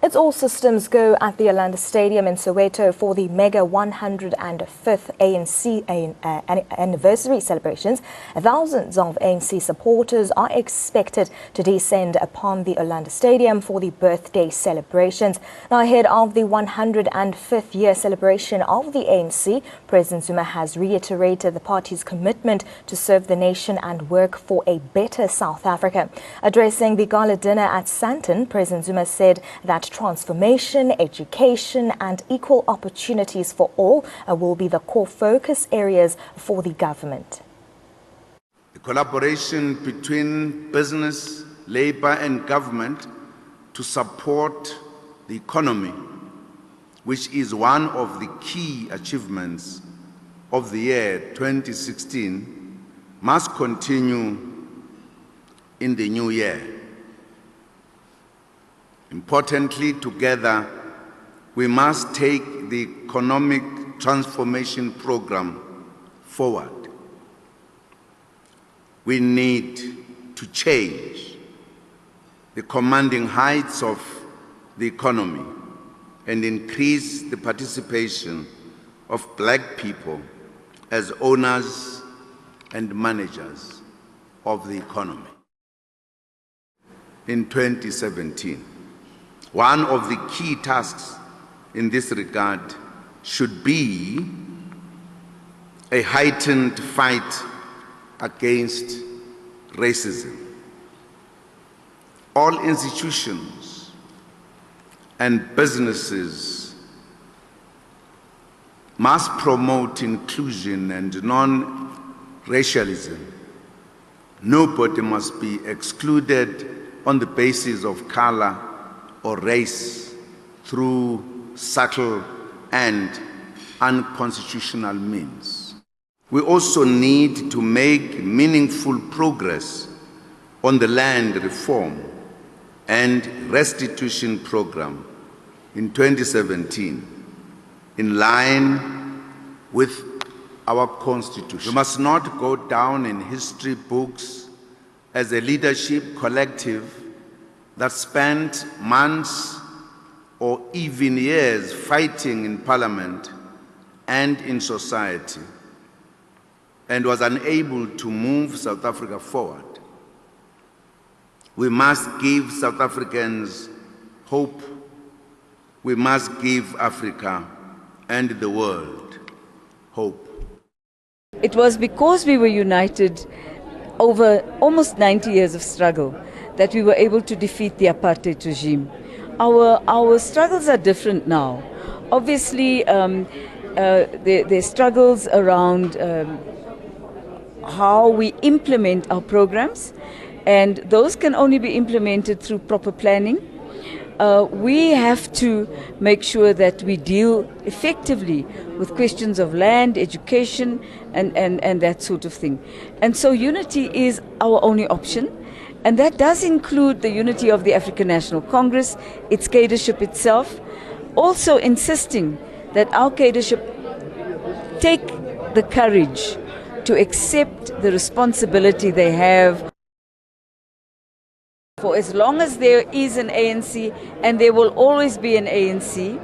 It's all systems go at the Orlando Stadium in Soweto for the mega 105th ANC anniversary celebrations. Thousands of ANC supporters are expected to descend upon the Orlando Stadium for the birthday celebrations. Now, ahead of the 105th year celebration of the ANC, President Zuma has reiterated the party's commitment to serve the nation and work for a better South Africa. Addressing the gala dinner at Sandton, President Zuma said that transformation, education and equal opportunities for all will be the core focus areas for the government. The collaboration between business, labor and government to support the economy, which is one of the key achievements of the year 2016, must continue in the new year. Importantly, together, we must take the economic transformation program forward. We need to change the commanding heights of the economy and increase the participation of black people as owners and managers of the economy. In 2017, one of the key tasks in this regard should be a heightened fight against racism. All institutions and businesses must promote inclusion and non-racialism. Nobody must be excluded on the basis of color or race through subtle and unconstitutional means. We also need to make meaningful progress on the land reform and restitution program in 2017, in line with our Constitution. We must not go down in history books as a leadership collective that spent months or even years fighting in Parliament and in society and was unable to move South Africa forward. We must give South Africans hope. We must give Africa and the world hope. It was because we were united over almost 90 years of struggle that we were able to defeat the apartheid regime. Our struggles are different now. Obviously, there's struggles around how we implement our programs, and those can only be implemented through proper planning. We have to make sure that we deal effectively with questions of land, education, and that sort of thing. And so unity is our only option. And that does include the unity of the African National Congress, its cadreship itself, also insisting that our cadreship take the courage to accept the responsibility they have. For as long as there is an ANC, and there will always be an ANC,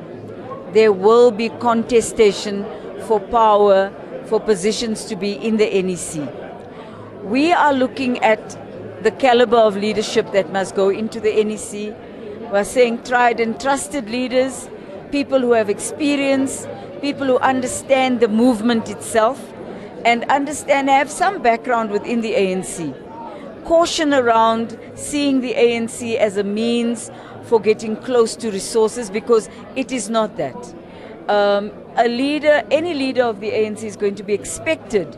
there will be contestation for power, for positions to be in the NEC. We are looking at the caliber of leadership that must go into the NEC. We're saying tried and trusted leaders, people who have experience, people who understand the movement itself and have some background within the ANC. Caution around seeing the ANC as a means for getting close to resources, because it is not that. Any leader of the ANC is going to be expected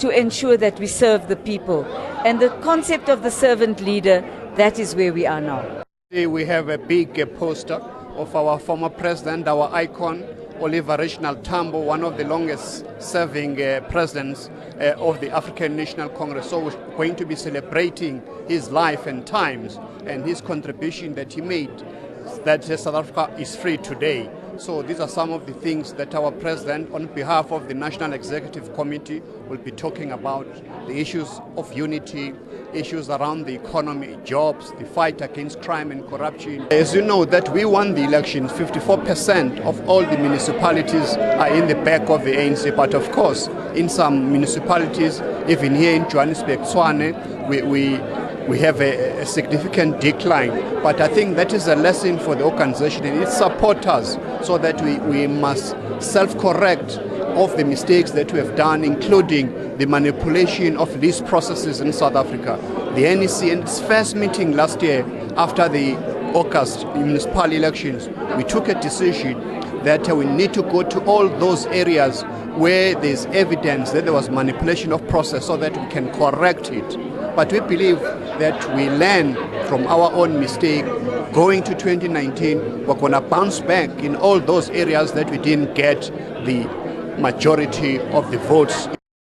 to ensure that we serve the people. And the concept of the servant leader, that is where we are now. We have a big poster of our former president, our icon, Oliver Reginald Tambo, one of the longest serving presidents of the African National Congress. So we're going to be celebrating his life and times and his contribution that he made, that South Africa is free today. So these are some of the things that our president, on behalf of the National Executive Committee, will be talking about: the issues of unity, issues around the economy, jobs, the fight against crime and corruption. As you know that we won the elections, 54% of all the municipalities are in the back of the ANC, but of course in some municipalities, even here in Johannesburg, Tshwane, we have a significant decline. But I think that is a lesson for the organization and its supporters, so that we must self-correct of the mistakes that we have done, including the manipulation of these processes in South Africa. The NEC, in its first meeting last year after the August municipal elections, we took a decision that we need to go to all those areas where there's evidence that there was manipulation of process, so that we can correct it. But we believe that we learn from our own mistake. Going to 2019, we're going to bounce back in all those areas that we didn't get the majority of the votes.